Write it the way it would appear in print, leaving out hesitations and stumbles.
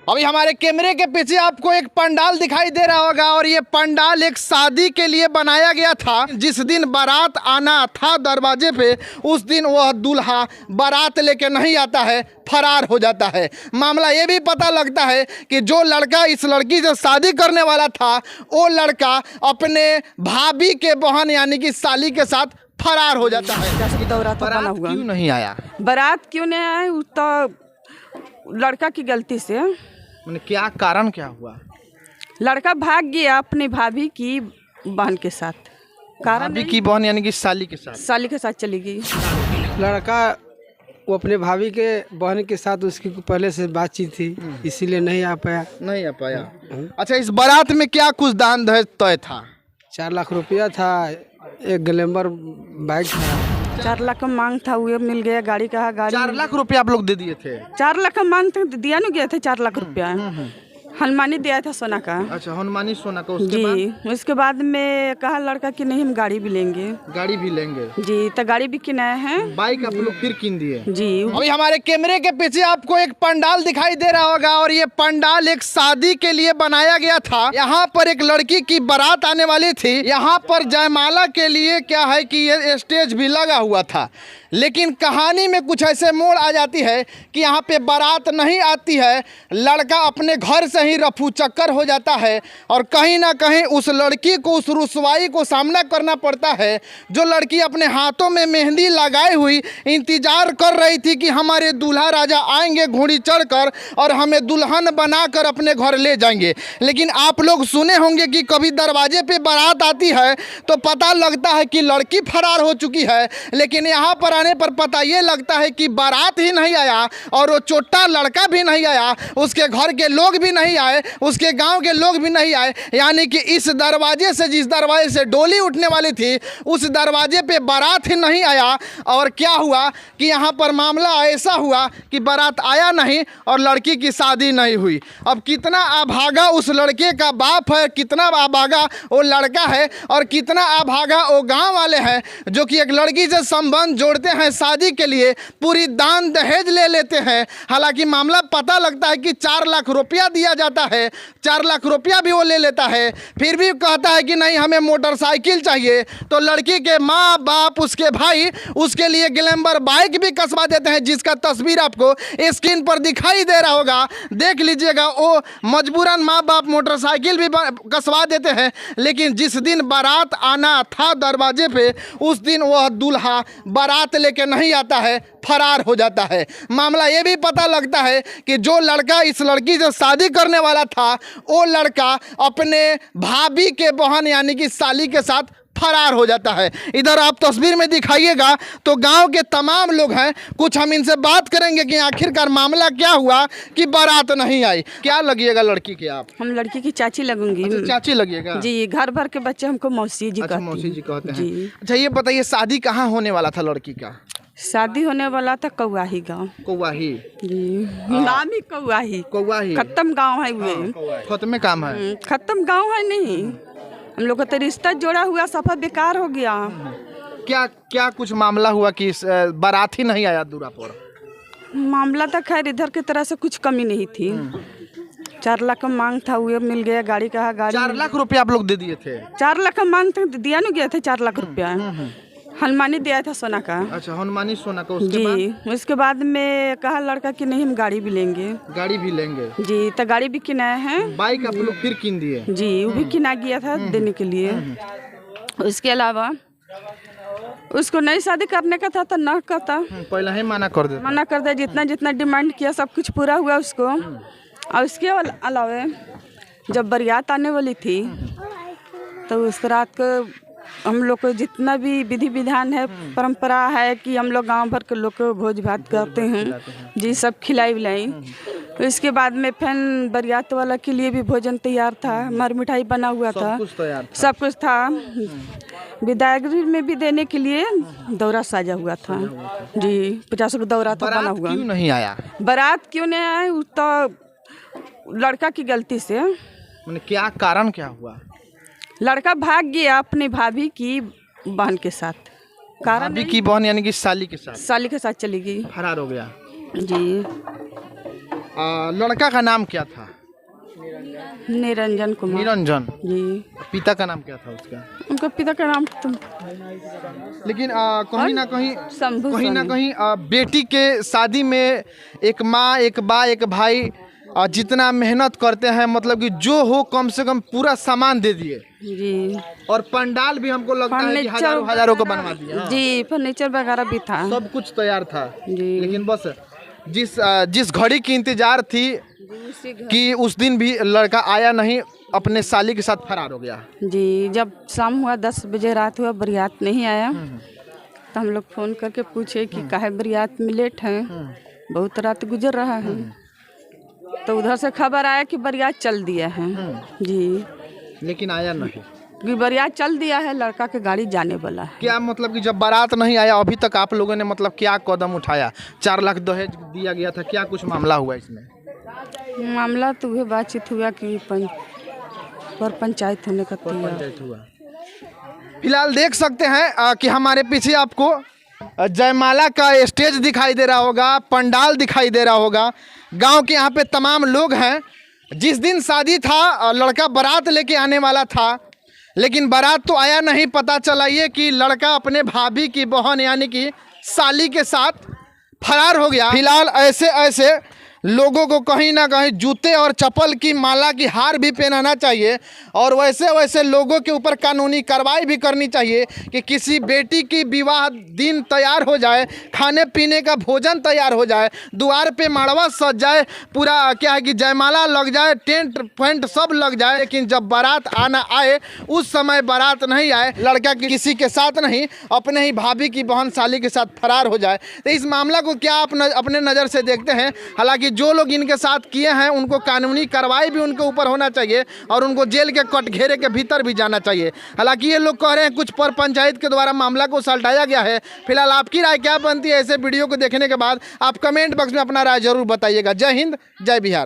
अभी हमारे कैमरे के पीछे आपको एक पंडाल दिखाई दे रहा होगा और ये पंडाल एक शादी के लिए बनाया गया था। जिस दिन बारात आना था दरवाजे पे, उस दिन वह दूल्हा बारात लेके नहीं आता है, फरार हो जाता है। मामला ये भी पता लगता है कि जो लड़का इस लड़की से शादी करने वाला था, वो लड़का अपने भाभी के बहन यानी कि साली के साथ फरार हो जाता है। बारात क्यों नहीं आया? बारात क्यों नहीं आया? तो लड़का की गलती से। मैंने क्या कारण क्या हुआ? लड़का भाग गया अपनी भाभी की बहन के साथ। कारण भाभी की बहन यानी कि साली के साथ चली गई। लड़का वो अपने भाभी के बहन के साथ उसकी पहले से बातचीत थी, इसीलिए नहीं आ पाया। अच्छा, इस बारात में क्या कुछ दान दहेज तय था? 4 लाख रुपया था, एक ग्लैमर बाइक था। 4 लाख का मांग था, वो मिल गया। गाड़ी का 4 लाख रुपया आप लोग दे दिए थे? 4 लाख का मांग था, दिया नहीं गया था। 4 लाख रुपया हनुमानी दिया था सोना का। अच्छा, हनुमानी सोना का। उसके बाद में कहा लड़का कि नहीं हम गाड़ी भी लेंगे जी। तो गाड़ी भी किनाया है, बाइक आप लोग फिर किन दिए जी। अभी हमारे कैमरे के पीछे आपको एक पंडाल दिखाई दे रहा होगा और ये पंडाल एक शादी के लिए बनाया गया था। यहाँ पर एक लड़की की बारात आने वाली थी। यहाँ पर जयमाला के लिए क्या है कि ये स्टेज भी लगा हुआ था, लेकिन कहानी में कुछ ऐसे मोड़ आ जाती है कि यहाँ पे बारात नहीं आती है। लड़का अपने घर से ही रफू चक्कर हो जाता है और कहीं ना कहीं उस लड़की को उस रुसवाई को सामना करना पड़ता है। जो लड़की अपने हाथों में मेहंदी लगाई हुई इंतजार कर रही थी कि हमारे दूल्हा राजा आएंगे घोड़ी चढ़कर और हमें दुल्हन बनाकर अपने घर ले जाएंगे। लेकिन आप लोग सुने होंगे कि कभी दरवाजे पे बारात आती है तो पता लगता है कि लड़की फरार हो चुकी है, लेकिन यहाँ पर आने पर पता ये लगता है कि बारात ही नहीं आया और वो छोटा लड़का भी नहीं आया, उसके घर के लोग भी नहीं आए, उसके गांव के लोग भी नहीं आए। यानी कि इस दरवाजे से, जिस दरवाजे से डोली उठने वाली थी, उस दरवाजे पे बारात ही नहीं आया। और क्या हुआ कि यहाँ पर मामला ऐसा हुआ कि बारात आया नहीं और लड़की की शादी नहीं हुई। अब कितना अभागा उस लड़के का बाप है, कितना अभागा वो लड़का है और कितना अभागा वो गाँव वाले हैं जो कि एक लड़की से संबंध जोड़ते हैं, शादी के लिए पूरी दान दहेज ले लेते हैं। हालांकि मामला पता लगता है कि 4 लाख रुपया दिया जाता है, 4 लाख रुपया भी वो ले लेता है, फिर भी कहता है कि नहीं हमें मोटरसाइकिल चाहिए। तो लड़की के माँ बाप, उसके भाई उसके लिए ग्लैमर बाइक भी कसवा देते हैं, जिसका तस्वीर आपको स्क्रीन पर दिखाई दे रहा होगा, देख लीजिएगा। वो मजबूरन माँ बाप मोटरसाइकिल भी कसवा देते हैं। लेकिन जिस दिन बारात आना था दरवाजे पे, उस दिन वह दूल्हा बारात लेके नहीं आता है, फरार हो जाता है। मामला ये भी पता लगता है कि जो लड़का इस लड़की से शादी करने वाला था, वो लड़का अपने भाभी के बहन यानी कि साली के साथ फरार हो जाता है। इधर आप तस्वीर में दिखाइएगा तो गांव के तमाम लोग हैं, कुछ हम इनसे बात करेंगे कि आखिरकार मामला क्या हुआ कि बारात नहीं आई। क्या लगिएगा लड़की के आप? हम लड़की की चाची लगूंगी। अच्छा, चाची लगिएगा जी। घर भर के बच्चे हमको मौसी जी कहते हैं। मौसी जी कहते हैं जी। अच्छा, ये बताइए शादी कहाँ होने वाला था लड़की का? शादी होने वाला था कौवाही गाँव। कौवाही जी, नाम ही कौवाही। खत्म गाँव है वो। खत्म काम है, खत्म गाँव है। नहीं, हम लोग का तो रिश्ता जोड़ा हुआ सफा बेकार हो गया। क्या कुछ मामला हुआ कि बारात ही नहीं आया दूरा पर? मामला था खैर इधर की तरह से कुछ कमी नहीं थी। 4 लाख का मांग था, वो मिल गया। गाड़ी का 4 लाख रुपया आप लोग दे दिए थे? 4 लाख का मांग था, दिया नहीं गया था। 4 लाख रुपया हनुमानी दिया था सोना का। अच्छा, हनुमानी सोना का। उसके बाद में कहा लड़का कि नहीं हम गाड़ी भी लेंगे जी। तो गाड़ी भी किनाया है, बाइक आप लोग फिर किन दिए जी। वो भी किना गया था देने के लिए। उसके अलावा उसको नई शादी करने का था तो न करता, पहले ही मना कर दे। जितना डिमांड किया सब कुछ पूरा हुआ उसको। और उसके अलावा जब बारात आने वाली थी तो उस रात को हम लोग को जितना भी विधि विधान है, परंपरा है कि हम लोग गांव भर के लोग को भोज भात करते हैं जी। सब खिलाई विलाई। इसके बाद में फिर बारात वाला के लिए भी भोजन तैयार था, मर मिठाई बना हुआ था, सब कुछ था। विदायगी में भी देने के लिए दौरा साजा हुआ था जी। 50 का दौरा था बना हुआ। क्यों नहीं आया? बारात क्यों नहीं आया? तो लड़का की गलती से। मैंने क्या कारण क्या हुआ? लड़का भाग गया अपनी भाभी की बहन के साथ। कारण भाभी की बहन यानी कि साली के साथ चली गई, फरार हो गया जी। लड़का का नाम क्या था? निरंजन कुमार निरंजन। जी। पिता का नाम क्या था उसका? उनका पिता का नाम तो लेकिन कहीं ना कहीं शंभू सोनी। बेटी के शादी में एक माँ, एक बा, एक भाई जितना मेहनत करते हैं, मतलब कि जो हो कम से कम पूरा सामान दे दिए जी। और पंडाल भी हमको लगता है कि हजारों हजारों को बनवा दिया। हाँ। जी, फर्नीचर वगैरह भी था, सब कुछ तैयार था। जी। लेकिन बस जिस घड़ी की इंतजार थी कि उस दिन भी लड़का आया नहीं, अपने साली के साथ फरार हो गया। जी। जब शाम हुआ 10 बजे रात हुआ, बरियात नहीं आया तो हम लोग फ़ोन करके पूछे कि काहे बरियात में लेट है, बहुत रात गुजर रहा है। तो उधर से खबर आया कि बरियात चल दिया है। जी। लेकिन आया नहीं। कि बरियात चल दिया है, लड़का के गाड़ी जाने वाला है। क्या मतलब कि जब बारात नहीं आया अभी तक आप लोगों ने मतलब क्या कदम उठाया? 4 लाख दहेज दिया गया था, क्या कुछ मामला हुआ इसमें? मामला तो वह बातचीत हुआ कि पर पंचायत होने का पंचायत हुआ। फिलहाल देख सकते हैं कि हमारे पीछे आपको जयमाला का स्टेज दिखाई दे रहा होगा, पंडाल दिखाई दे रहा होगा। गांव के यहाँ पे तमाम लोग हैं। जिस दिन शादी था लड़का बारात लेके आने वाला था, लेकिन बारात तो आया नहीं। पता चला ये कि लड़का अपने भाभी की बहन यानी कि साली के साथ फरार हो गया। फिलहाल ऐसे लोगों को कहीं ना कहीं जूते और चप्पल की माला की हार भी पहनाना चाहिए और वैसे लोगों के ऊपर कानूनी कार्रवाई भी करनी चाहिए कि किसी बेटी की विवाह दिन तैयार हो जाए, खाने पीने का भोजन तैयार हो जाए, द्वार पे माड़वा सज जाए, पूरा क्या है कि जयमाला लग जाए, टेंट फेंट सब लग जाए, लेकिन जब बारात आना आए उस समय बारात नहीं आए, लड़का किसी के साथ नहीं अपने ही भाभी की बहन साली के साथ फरार हो जाए। तो इस मामला को क्या आप अपने नज़र से देखते हैं? हालांकि जो लोग इनके साथ किए हैं उनको कानूनी कार्रवाई भी उनके ऊपर होना चाहिए और उनको जेल के कटघरे के भीतर भी जाना चाहिए। हालांकि ये लोग कह रहे हैं कुछ पर पंचायत के द्वारा मामला को सलटाया गया है। फिलहाल आपकी राय क्या बनती है ऐसे वीडियो को देखने के बाद? आप कमेंट बॉक्स में अपना राय जरूर बताइएगा। जय हिंद, जय बिहार।